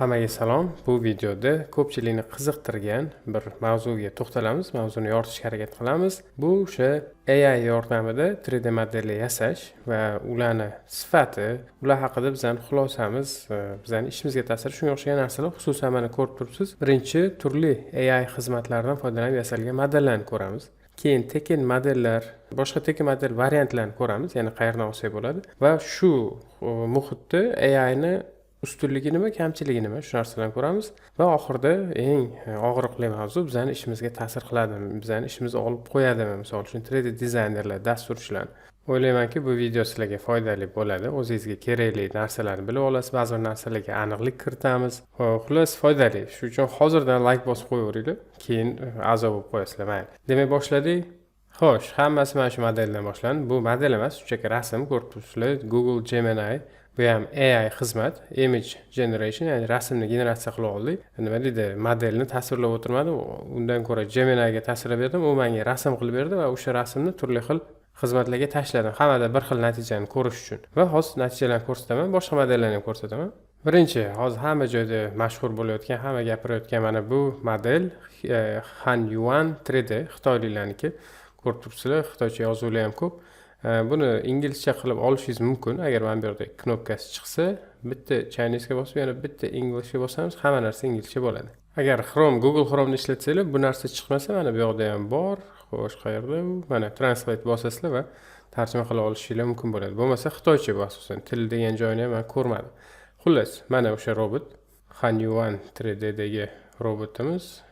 Hammaga salom. Bu videoda ko'pchilikni qiziqtirgan bir mavzuga to'xtalamiz. Mavzuni yoritishga harakat qilamiz. Bu o'sha AI yordamida 3D modellar yasash va ularni sifati, ular haqida bizning xulosamiz, bizning ishimizga ta'siri shunga o'xshagan narsalar. Xususan mana ko'rib turibsiz, birinchi turli AI xizmatlaridan foydalanib yasalgan modellarni ko'ramiz. Keyin tekin modellar, boshqa tekin model variantlarini ko'ramiz, ya'ni qayerdan olsak bo'ladi va shu muhitda AI ni ustunligi nima, kamchiligi nima, shu narsalarni ko'ramiz va oxirida eng og'riqli mavzu bizning ishimizga ta'sir qiladimi, bizning ishimizni olib qo'yadimi, misol uchun 3D dizaynerlar, dasturchilar. O'ylaymanki, bu video sizlarga foydali bo'ladi. O'zingizga kerakli narsalarni bilib olasiz, ba'zi narsalarga aniqlik kiritamiz. Xullas foydali. Shuning uchun hozirdan like bosib qo'yaveringlar, keyin a'zo bo'lib qo'yasizlar. Mayli. Demak, boshladik. Xo'sh, hammasi mana shu modeldan boshlandi. Bu model emas, shunchaki rasm ko'rib turibsizlar. Google Gemini. Bu ham AI xizmat, image generation, ya'ni rasmni generatsiya qila oldik. Nima deydi, modelni tasvirlab o'tirmadim, undan ko'ra Gemini'ga tasvirlab berdim, u menga rasm qilib berdi va o'sha rasmni turli xil xizmatlarga tashladim. Hammada bir xil natijani ko'rish uchun. Va hozir natijalarni ko'rsataman, boshqa modellarni ham ko'rsataman. Birinchi, hozir hamma joyda mashhur bo'layotgan, hamma gapirayotgan mana bu model Hanyuan 3D, xitoyliklarniki. Ko'rib turibsizlar, xitoycha yozuvlar ham ko'p. Buni inglizcha qilib olishingiz mumkin. Agar mana bu yerda knopkasi chiqsa, bitta Chinese'ga bosib, yana bitta Englishga bosamiz, hamma narsa inglizcha bo'ladi. Agar Google Chrome'ni ishlatsanglar, bu narsa chiqmasa, mana bu yoqda ham bor. Xo'sh, qayerda u? Mana translate bosasizlar va tarjima qila olishingiz mumkin bo'ladi. Bo'lmasa xitoycha bu asosan, til degan joyini ham men ko'rmadim. Xullas, mana o'sha robot, Hanyuan 3D dagi robotimiz.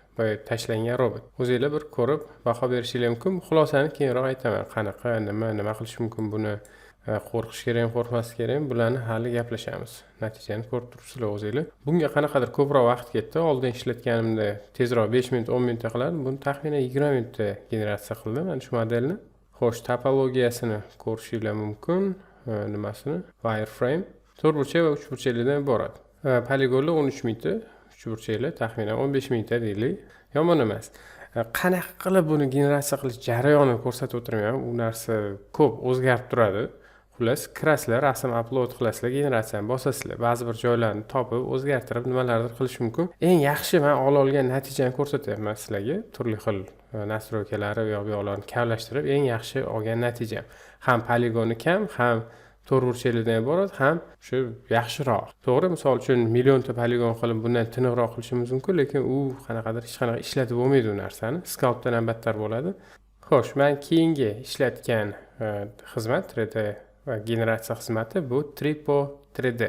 Tashlangan robot. O'zingizlar bir ko'rib baho berishingiz mumkin. Xulosani keyinroq aytaman. Qanaqa, nima qilish mumkin buni, qo'rqish kerakmi, qo'rqmaslik kerakmi, bularni hali gaplashamiz. Natijani ko'rib turibsizlar o'zingizlar. Bunga qanaqadir ko'proq vaqt ketdi. Oldin ishlatganimda tezroq 5 minut, 10 minutda qilardim. Buni taxminan 20 minutda generatsiya qildim mana shu modelni. Xo'sh, topologiyasini ko'rishingiz mumkin. Nimasini? Wireframe, to'rtburchak va uchburchaklardan iborat. Poligonlar 13 mingta. Uchburchaklar taxminan 15 mingta deylik. Yomon emas. Qanaqa qilib buni generatsiya qilish jarayonini ko'rsatib o'tirmayman. U narsa ko'p o'zgarib turadi. Xullas, kirasizlar, rasm upload qilasizlar, generatsiyani bosasizlar. Ba'zi bir joylarni topib, o'zgartirib nimalardir qilish mumkin. Eng yaxshi men olgan natijani ko'rsatyapman sizlarga. Turli xil nastroykalari va yo'qlarni kavlashtirib, eng yaxshi olgan natijam. Ham poligoni kam, ham to'rtburchaklardan iborat, ham shu yaxshiroq. To'g'ri, misol uchun millionta poligon qilib bundan tiniqroq qilishimiz mumkin, lekin u qanaqadir hech qanaqa ishlatib bo'lmaydi u narsani. Sculptdan ham battar bo'ladi. Xo'sh, men keyingi ishlatgan xizmat 3D va generatsiya xizmati bu Tripo 3D.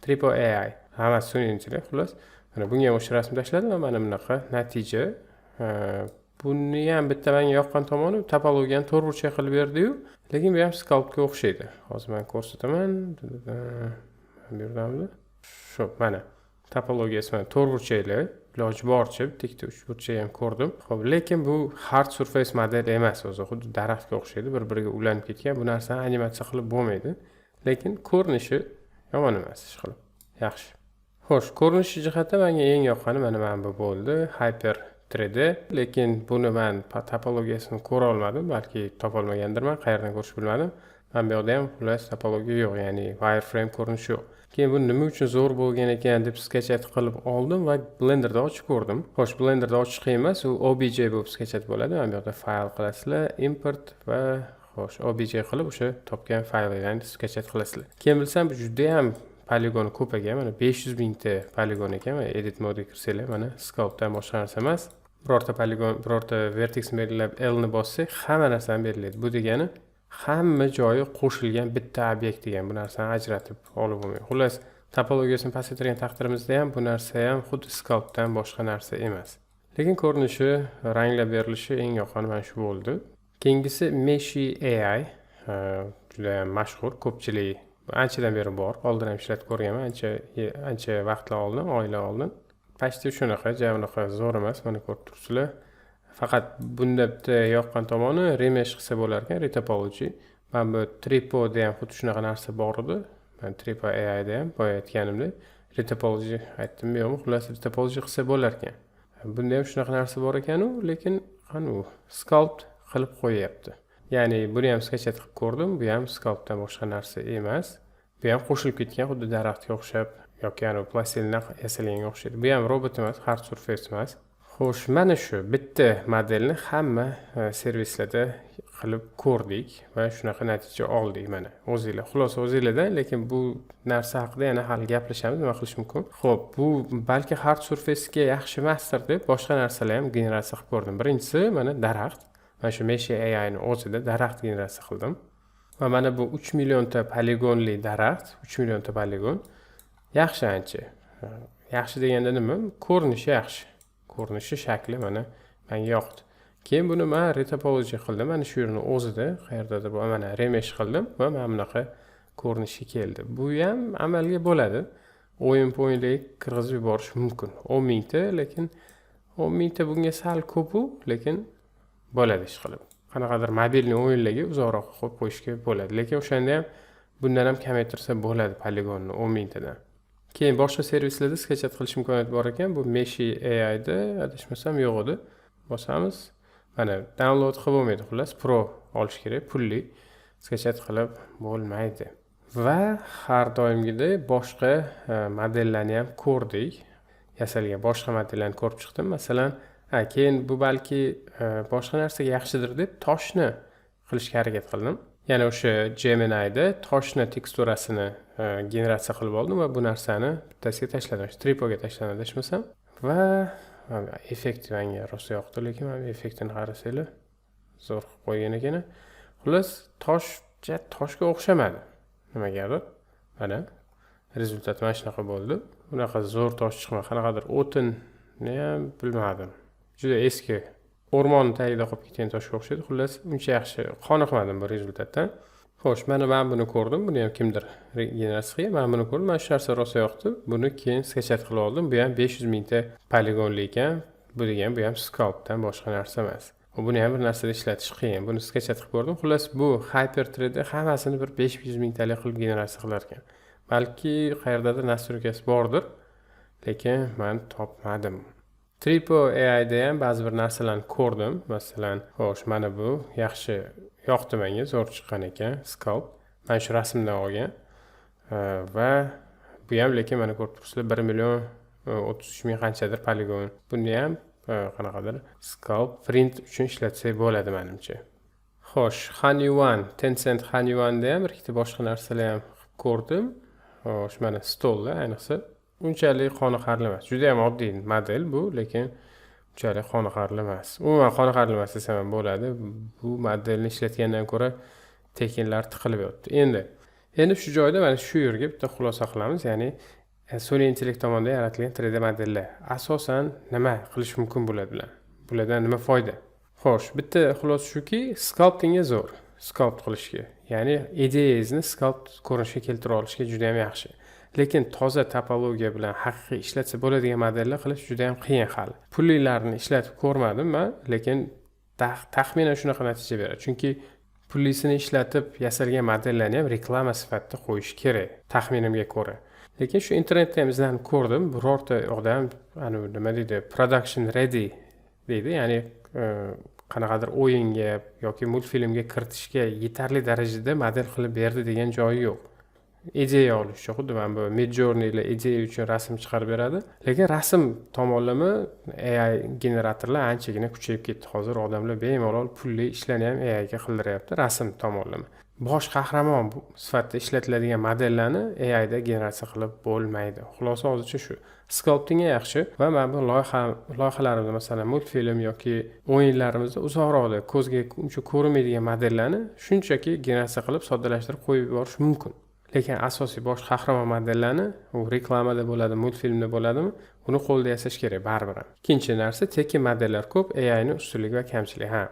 Tripo AI. Hammasi tushuningizlar, xullas. Mana bunga ham o'sha rasm tashladim va mana bunaqa natija. Buni ham bitta menga yoqqan tomoni topologiyani to'rtburchak qilib berdi-yu, lekin bu ham sculptga o'xshaydi. Hozir men ko'rsataman. Bu yerdami? Shu mana topologiyasi mana to'rtburchaklar, iloji boricha bitta uchburchak ham ko'rdim. Xo'p, lekin bu hard surface model emas o'zi, xuddi daraxtga o'xshaydi, bir-biriga ulanib ketgan. Bu narsani animatsiya qilib bo'lmaydi, lekin ko'rinishi yomon emas, ish qilib. Yaxshi. Xo'sh, ko'rinishi jihatdan menga eng yoqqani mana bu bo'ldi. Hyper 3D, lekin buni men topologiyasini ko'ra olmadim, balki topolmagandirman, qayerdan ko'rish bilmadim. Men bu yerda ham xullas topologiya yo'q, ya'ni wireframe ko'rinishi yo'q. Keyin bu nima uchun zo'r bo'lgan ekan deb sketchat qilib oldim va Blenderda ochib ko'rdim. Xo'sh, Blenderda ochish qiyin emas, u OBJ bo'lib sketchat bo'ladi. Men bu yerda fayl qilasizlar, import va xo'sh, OBJ qilib o'sha topgan fayllarni sketchat qilasizlar. Keyin bilsam, bu juda ham poligoni ko'p ekan, mana 500 mingta poligon ekan. Edit modiga kirsanglar, mana sculptdan boshqa narsa emas. Birorta poligon, birorta vertexni belgilab L ni bossak, hamma narsani belgilaydi. Bu degani hamma joyi qo'shilgan bitta obyekt degan. Bu narsani ajratib olib bo'lmaydi. Xullas, topologiyasini pasaytirgan taqdirimizda ham bu narsa ham xuddi sculptdan boshqa narsa emas. Lekin ko'rinishi, ranglab berilishi eng yoqqani mana shu bo'ldi. Keyingisi Meshi AI, juda ham mashhur, ko'pchilik anchadan beri bor. Oldin ham ishlatib ko'rganman, ancha vaqtlar oldin, oylar oldin. Pashti shunaqa, unaqa zo'r emas, mana ko'rib turibsizlar. Faqat bunda bitta yoqqan tomoni remesh qilsa bo'lar ekan, retopology. Men bu Tripoda ham xuddi shunaqa narsa bor edi. Men Tripo AI da ham boya aytganimdek, retopology aytdim yo'qmi? Xullas retopology qilsa bo'lar ekan. Bunda ham shunaqa narsa bor ekan-u, lekin qani u sculpt qilib qo'yapti. Ya'ni buni ham sketchat qilib ko'rdim, bu ham sculptdan boshqa narsa emas. Bu ham qo'shilib ketgan, xuddi daraxtga o'xshab yoki plastilindan yasalganga o'xshaydi. Bu ham robot emas, hard surface emas. Xo'sh, mana shu bitta modelni hamma servislarda qilib ko'rdik va shunaqa natija oldik mana. O'zingizlar, xulosa o'zingizlardan, lekin bu narsa haqida yana hali gaplashamiz, nima qilish mumkin. Xo'p, bu balki hard surface ga yaxshi emasdir deb boshqa narsalar ham generatsiya qilib ko'rdim. Birinchisi mana daraxt. Mana shu Mesh AI ni o'zida daraxt generatsiya qildim. Va mana bu 3 millionta poligonli daraxt, 3 millionta poligon. Yaxshi ancha. Yaxshi deganda nima? Ko'rinishi yaxshi. Ko'rinishi, shakli mana menga yoqdi. Keyin buni men retopology qildim. Mana shu yerni o'zida qayerdadir bu mana remesh qildim va mana bunaqa ko'rinishi keldi. Bu ham amalga bo'ladi. O'yin-po'yinlarga kirgizib yuborish mumkin. 10 mingta, lekin 10 mingta bunga sal ko'p-u, lekin bo'ladi ish qilib. Qanaqadir mobilniy o'yinlarga uzoqroq qo'yib qo'yishga bo'ladi. Lekin o'shanda ham bundan ham kamaytirsa bo'ladi poligonni 10 mingtadan. Keyin boshqa servislarda sketchat qilish imkoniyati bor ekan. Bu Mesh AI da adashmasam yo'q edi. Bosamiz. Mana download qilib bo'lmaydi, xullas Pro olish kerak, pulli. Sketchat qilib bo'lmaydi. Va har doimgidek boshqa modellarni ham ko'rdik. Yasalgan boshqa modellarni ko'rib chiqdim. Masalan, keyin bu balki boshqa narsaga yaxshidir deb toshni qilishga harakat qildim. Ya'ni o'sha Gemini da toshni teksturasini generatsiya qilib oldim va bu narsani bittasiga tashladim. Tripoga tashladim adashmasam. Va effekt menga rosa yoqdi, lekin men effektini qarasanglar zo'r qilib qo'ygan ekan. Xullas, toshga o'xshamadi. Nimagadir? Mana rezultat mana shunaqa bo'ldi. Bunaqa zo'r tosh chiqmadi. Qanaqadir o'tinni ham bilmadim. Juda eski o'rmon tagida qolib ketgan toshga o'xshaydi. Xullas, uncha yaxshi qoniqmadim bu rezultatdan. Xo'sh, men buni ko'rdim. Buni ham kimdir generatsiya qilgan. Men buni ko'rdim. Mana shu narsa rosa yoqdi. Buni keyin sketchat qilib oldim. Bu ham 500 mingta poligonli ekan. Bu degan bu ham sculptdan boshqa narsa emas. Buni ham bir narsada ishlatish qiyin. Buni sketchat qilib ko'rdim. Xullas, bu Hyper-3D hammasini bir 500 mingtalik qilib generatsiya qilar ekan. Balki qayerdadir nastroykasi bordir, lekin men topmadim. Tripo AI da ham ba'zi bir narsalarni ko'rdim. Masalan, xo'sh, mana bu yaxshi yoqdi menga, zo'r chiqqan ekan, sculpt. Men shu rasmdan olgan. Va bu ham lekin mana ko'rib turibsizlar 1 million 33 ming qanchadir poligon. Buni ham qanaqadir sculpt print uchun ishlatsak bo'ladi menimcha. Xo'sh, Hanyuan, Tencent Hanyuan da ham bir ikkita boshqa narsalar ham ko'rdim. Xo'sh, mana stolda ayniqsa unchalik qoniqarli emas. Juda ham oddiy model bu, lekin unchalik qoniqarli emas. Umuman qoniqarli emas desam ham bo'ladi. Bu modelni ishlatgandan ko'ra tekinlar tiqilib yotdi. Endi shu joyda mana shu yerga bitta xulosa qilamiz, ya'ni sun'iy intellekt tomonidan yaratilgan 3D modellar asosan nima qilish mumkin bo'ladi bilan? Bulardan nima foyda? Xo'sh, bitta xulosa shuki, sculptingga zo'r. Sculpt qilishga, ya'ni ideyangizni sculpt ko'rinishga keltira olishga juda ham yaxshi. Lekin toza topologiya bilan haqiqiy ishlatsa bo'ladigan modellar qilish juda ham qiyin hali. Pullilarni ishlatib ko'rmadim men, lekin taxminan shunaqa natija beradi. Chunki pullisini ishlatib yasalgan modellarni ham reklama sifatida qo'yish kerak, taxminimga ko'ra. Lekin shu internetda ham izlanib ko'rdim, birorta odam nima deydi, production ready deydi, ya'ni qanaqadir o'yinga yoki multfilmga kiritishga yetarli darajada model qilib berdi degan joyi yo'q. Ideya olish uchun, xuddi mana bu Midjourney'lar ideya uchun rasm chiqarib beradi, lekin rasm tomonlama AI generatorlar anchagina kuchayib ketdi. Hozir odamlar bemalol pulli ishlarni ham AI ga qildiryapti rasm tomonlama. Bosh qahramon sifatida ishlatiladigan modellarni AI da generatsiya qilib bo'lmaydi. Xulosa hozircha shu. Sculpting yaxshi va men bu loyihalarimda, masalan, multfilm yoki o'yinlarimizda uzoqroqda ko'zga uncha ko'rinmaydigan modellarni shunchaki generatsiya qilib soddalashtirib qo'yib yuborish mumkin. Lekin asosiy bosh qahramon modellarni u reklamada bo'ladi, multfilmda bo'ladimi, uni qo'lda yasash kerak baribir. Ikkinchi narsa, tekin modellar ko'p, AI ning ustunligi va kamchiligi.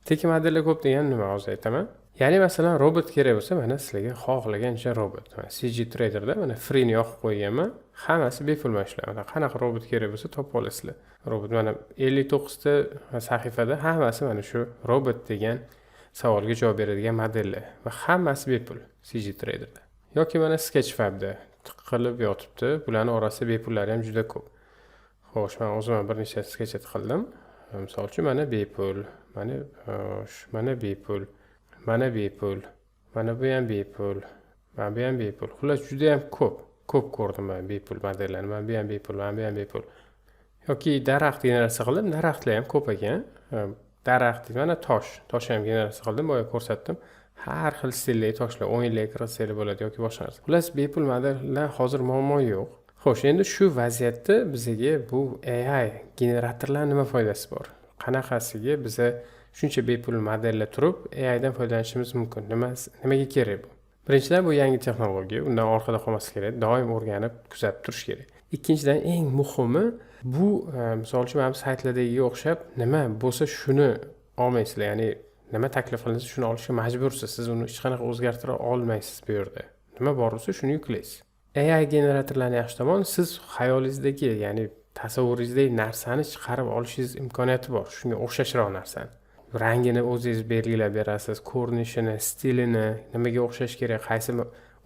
Tekin modellar ko'p degan nima hozir aytaman? Ya'ni masalan, robot kerak bo'lsa, mana sizlarga xohlagancha robot. CG Trader'da mana free ni yoqib qo'yganman. Hammasi bepul ishlaydi. Qanaqa robot kerak bo'lsa topib olasizlar. Robot mana 59 ta sahifada hammasi mana shu robot degan savolga javob beradigan modellar va hammasi bepul CG Trader'da. Yoki mana Sketchfab'da qilib yotibdi. Bularning orasida bepullari ham juda ko'p. Xo'sh, men o'zim bir nechta sketchat qildim. Misol uchun mana bepul, mana bepul, mana bepul, mana bu ham bepul, mana bu ham bepul. Xullas juda ham ko'p. ko'p ko'rdim man bepul modellarni. Mana bu ham bepul, mana bu ham bepul. Yoki daraxt generatsiya qildim. Daraxtlar ham ko'p ekan. Daraxt mana tosh ham generatsiya qildim, boya ko'rsatdim. Har xil stildagi toshlar, o'yinlarga kiritilsa bo'ladi yoki boshqa narsa. Xullas, bepul modellar hozir muammo yo'q. Xo'sh, endi shu vaziyatda bizga bu AI generatorlar nima foydasi bor? Qanaqasiga biza shuncha bepul modellar turib AI dan foydalanishimiz mumkin? Nimaga kerak bu? Birinchidan, bu yangi texnologiya, undan orqada qolmaslik kerak, doim o'rganib, kuzatib turish kerak. Ikkinchidan, eng muhimi, bu misol uchun mana saytlardagiga o'xshab nima bo'lsa shuni olmaysizlar, ya'ni nima taklif qilinsa shuni olishga majbursiz. Siz uni hech qanaqa o'zgartira olmaysiz bu yerda. Nima bor bo'lsa shuni yuklaysiz. AI generatorlarning yaxshi tomoni, siz xayolingizdagi, ya'ni tasavvuringizdagi narsani chiqarib olishingiz imkoniyati bor. Shunga o'xshashroq narsani. Rangini o'zingiz belgilab berasiz, ko'rinishini, stilini, nimaga o'xshash kerak, qaysi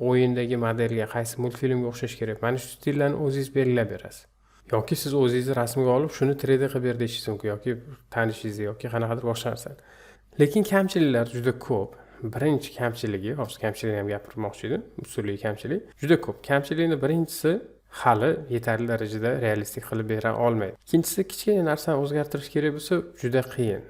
o'yindagi modelga, qaysi multfilmga o'xshash kerak. Mana shu stillarni o'zingiz belgilab berasiz. Yoki siz o'zingizni rasmga olib, shuni 3D qilib ber deyishingiz mumkin, yoki tanishingizni yoki qanaqadir boshqa narsani. Lekin kamchiliklar juda ko'p. Birinchi kamchiligi, hozir kamchilikni ham gapirmoqchi edim, usulli kamchilik juda ko'p. Kamchilikning birinchisi, hali yetarli darajada realistik qilib bera olmaydi. Ikkinchisi, kichkina narsani o'zgartirish kerak bo'lsa, juda qiyin.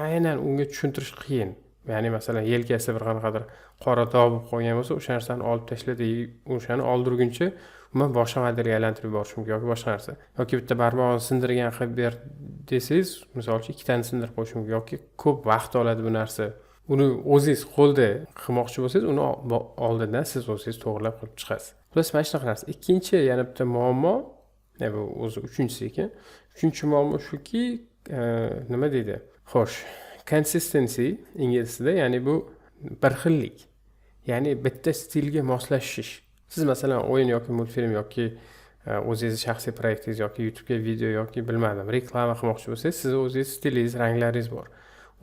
Aynan unga tushuntirish qiyin. Ya'ni masalan, yelkasi bir qanaqadir qora dog' bo'lib qolgan bo'lsa, o'sha narsani olib tashladi, o'shani oldirguncha uni boshqa modelga aylantirib yuborish mumkin yoki boshqa narsa. Yoki bitta barmog'ini sindirgan qilib ber desangiz, misol uchun ikkitani sindirib qo'yish mumkin yoki ko'p vaqt oladi bu narsa. Uni o'zingiz qo'lda qilmoqchi bo'lsangiz, uni oldindan siz o'zingiz to'g'rilab qilib chiqasiz. Xullas, mana shunaqa narsa. Ikkinchi yana bitta muammo, bu o'zi uchinchisi ekan. Uchinchi muammo shuki, nima deydi? Xo'sh, consistency inglizida, ya'ni bu bir xillik. Ya'ni bitta stilga moslashish. Siz masalan o'yin yoki multfilm yoki o'zingiz shaxsiy proyektingiz yoki YouTube ga video yoki bilmadim, reklama qilmoqchi bo'lsangiz, siz o'zingiz stilingiz, ranglaringiz bor.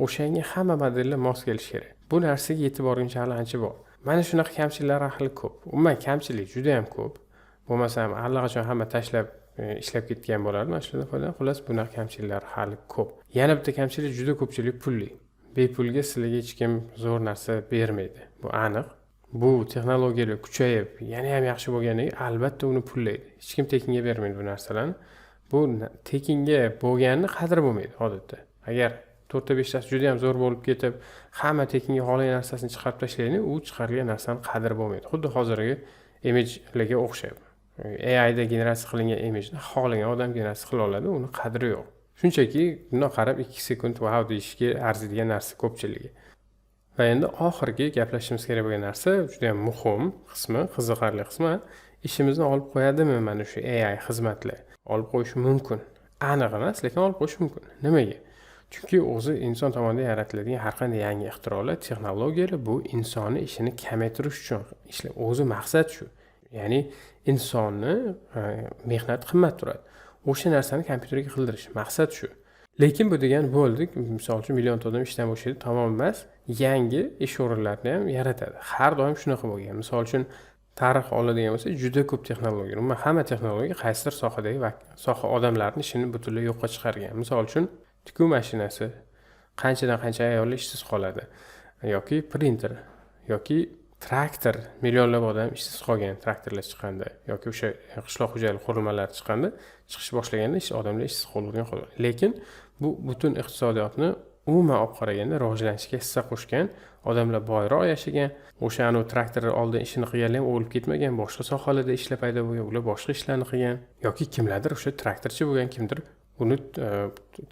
O'shanga hamma modellar mos kelishi kerak. Bu narsaga yetib borguncha hali ancha bor. Mana shunaqa kamchiliklar hali ko'p. Umuman kamchilik juda ham ko'p. Bo'lmasam allaqachon hamma tashlab ishlab ketgan bo'lardi. Mana shundan foydalanib, xullas bunaqa kamchiliklar hali ko'p. Yana bitta kamchilik, juda ko'pchilik pulli. Bepulga sizlarga hech kim zo'r narsa bermaydi. Bu aniq. Bu texnologiyalar kuchayib, yana ham yaxshi bo'lganiga albatta uni pullaydi. Hech kim tekinga bermaydi bu narsalarni. Bu tekinga bo'lganini qadr bo'lmaydi odatda. Agar 4-5 tasi juda ham zo'r bo'lib ketib, hamma tekinga xohlagan narsasini chiqarib tashlaydi, u chiqarilgan narsani qadri bo'lmaydi. Xuddi hozirgi imagelarga o'xshaydi. AI da generatsiya qilingan imajni xohlagan odam generatsiya qila oladi, uni qadri yo'q. Shunchaki buni qarab 2 sekund wow deyishga arziydigan narsa ko'pchiligi. Va endi oxirgi gaplashishimiz kerak bo'lgan narsa, juda ham muhim qismi, qiziqarli qismi, ishimizni olib qo'yadimi mana shu AI xizmatlar? Olib qo'yishi mumkin. Aniq emas, lekin olib qo'yishi mumkin. Nimaga? Chunki o'zi inson tomonidan yaratiladigan har qanday yangi ixtirolar, texnologiyalar bu insonni ishini kamaytirish uchun ishlar. O'zi maqsad shu. Ya'ni insonni mehnat qimmat turadi. O'sha narsani kompyuterga qildirish maqsad shu. Lekin bu degan bo'ldi, misol uchun millionta odam ishdan bo'shaydi, tamom emas, yangi ish o'rinlarini ham yaratadi. Har doim shunaqa bo'lgan. Misol uchun tarix oladigan bo'lsa, juda ko'p texnologiya. Umuman hamma texnologiya qaysidir sohadagi soha odamlarning ishini butunlay yo'qqa chiqargan. Misol uchun tikuv mashinasi qanchadan qancha ayollar ishsiz qoladi, yoki printer, yoki traktor, millionlab odam ishsiz qolgan traktorlar chiqqanda, yoki o'sha qishloq xo'jalik qurilmalari chiqqanda, chiqish boshlaganda odamlar ishsiz qolgan. Lekin bu butun iqtisodiyotni umuman olib qaraganda rivojlanishga hissa qo'shgan, odamlar boyroq yashagan, o'sha traktor oldin ishini qilganlar ham o'lib ketmagan, boshqa sohalarda ishlar paydo bo'lgan, ular boshqa ishlarni qilgan, yoki kimlardir o'sha traktorchi bo'lgan, kimdir uni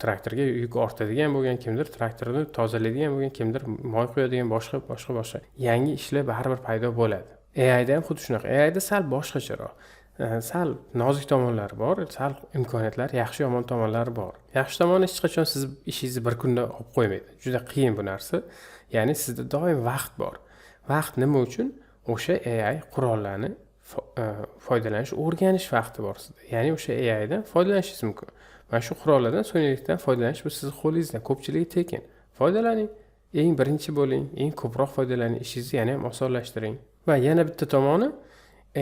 traktorga yuk ortadigan bo'lgan, kimdir traktorni tozalaydigan bo'lgan, kimdir moy quyadigan, boshqa yangi ishlar baribir paydo bo'ladi. AI da ham xuddi shunaqa. AI da sal boshqacharoq. Sal nozik tomonlari bor, sal imkoniyatlar, yaxshi yomon tomonlari bor. Yaxshi tomoni hech qachon siz ishingizni bir kunda olib qo'ymaydi. Juda qiyin bu narsa. Ya'ni sizda doim vaqt bor. Vaqt nima uchun? O'sha AI qurollarni foydalanish, o'rganish vaqti bor sizda. Ya'ni o'sha AI dan foydalanishingiz mumkin. Mana shu qurollardan, so'nggilikdan foydalanish bu sizning qo'lingizda, ko'pchiligi tekin. Foydalaning, eng birinchi bo'ling, eng ko'proq foydalaning, ishingizni yana ham osonlashtiring. Va yana bitta tomoni,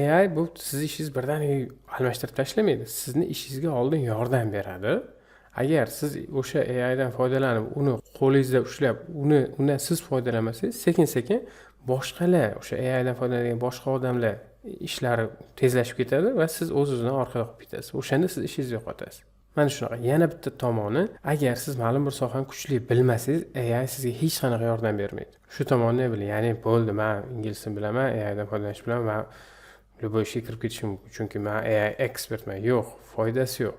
AI bu siz ishingizni birdaniga almashtirib tashlamaydi. Sizni ishingizga oldin yordam beradi. Agar siz o'sha AI dan foydalanib, uni qo'lingizda ushlab, undan siz foydalanmasangiz, sekin-sekin boshqalar o'sha AI dan foydalanadigan boshqa odamlar ishlari tezlashib ketadi va siz o'z-o'zidan orqada qolib ketasiz. O'shanda siz ishingizni yo'qotasiz. Mana shunaqa. Yana bitta tomoni, agar siz ma'lum bir sohani kuchli bilmasangiz, AI sizga hech qanaqa yordam bermaydi. Shu tomonni biling. Ya'ni bo'ldi, men ingliz tilini bilaman, AI dan foydalanish bilaman, men любой ishga kirib ketishim mumkin, chunki men AI ekspertman. Yo'q, foydasi yo'q.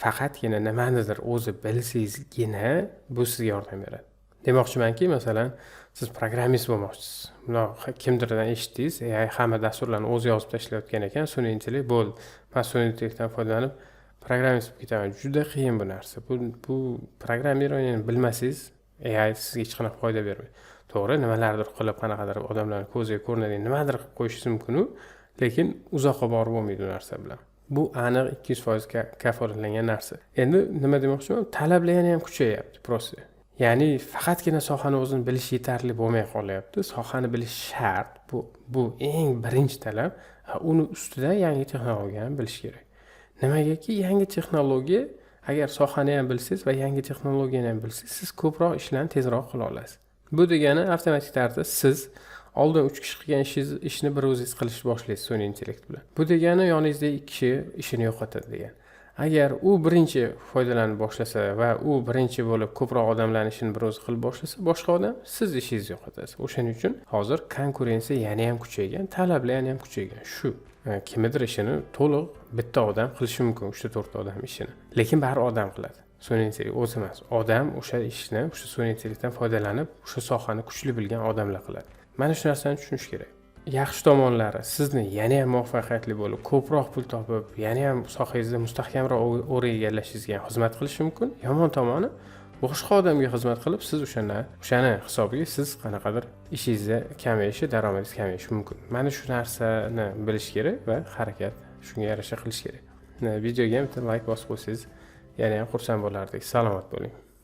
Faqatgina nimanidir o'zi bilsangizgina bu sizga yordam beradi. Demoqchimanki, masalan, siz programmist bo'lmoqchisiz. Buni kimdirdan eshitdingiz, AI hamma dasturlarni o'zi yozib tashlayotgan ekan, sun'iy intellekt bo'ldi. Men sun'iy intellektdan foydalanib programmist bo'lib ketaman. Juda qiyin bu narsa. Bu programmirovaniyani bilmasangiz, AI sizga hech qanaqa foyda bermaydi. To'g'ri, nimalardir qilib, qanaqadir odamlarning ko'ziga ko'rinadigan nimadir qilib qo'yishingiz mumkin-u, lekin uzoqqa borib bo'lmaydi bu narsa bilan. Bu aniq 200% kafolatlangan narsa. Endi nima demoqchiman? Talablar ham kuchayapti prosta. Ya'ni faqatgina sohani o'zini bilish yetarli bo'lmay qolyapti. Sohani bilish shart. Bu eng birinchi talab. Uni ustida yangi texnologiyani bilish kerak. Nimagaki yangi texnologiya, agar sohani ham bilsangiz va yangi texnologiyani ham bilsangiz, siz ko'proq ishlarni tezroq qila olasiz. Bu degani avtomatik tarzda siz oldin 3 kishi qilgan ishni bir o'zingiz qilishni boshlaysiz sun'iy intellekt bilan. Bu degani yoningizda 2 kishi ishini yo'qotadi degan. Agar u birinchi foydalanib boshlasa va u birinchi bo'lib ko'proq odamlarning ishini bir o'zi qilib boshlasa, boshqa odam siz ishingizni yo'qotasiz. O'shaning uchun hozir konkurensiya yana ham kuchaygan, talablar yana ham kuchaygan. Shu kimnidir ishini to'liq bitta odam qilishi mumkin, 3-4 odam ishini. Lekin baribir odam qiladi. Sun'iy intellekt o'zi emas. Odam o'sha ishni, o'sha sun'iy intellektdan foydalanib, o'sha sohani kuchli bilgan odamlar qiladi. Mana shu narsani tushunish kerak. Yaxshi tomonlari sizni yana ham muvaffaqiyatli bo'lib, ko'proq pul topib, yana ham sohangizda mustahkamroq o'rin egallashingizga xizmat qilishi mumkin. Yomon tomoni boshqa odamga xizmat qilib, siz o'shani hisobiga siz qanaqadir ishingizda kamayishi, daromadingiz kamayishi mumkin. Mana shu narsani bilish kerak va harakat shunga yarasha qilish kerak. Videoga bitta like bosib qo'ysangiz, yana ham xursand bo'lardik. Salomat bo'ling.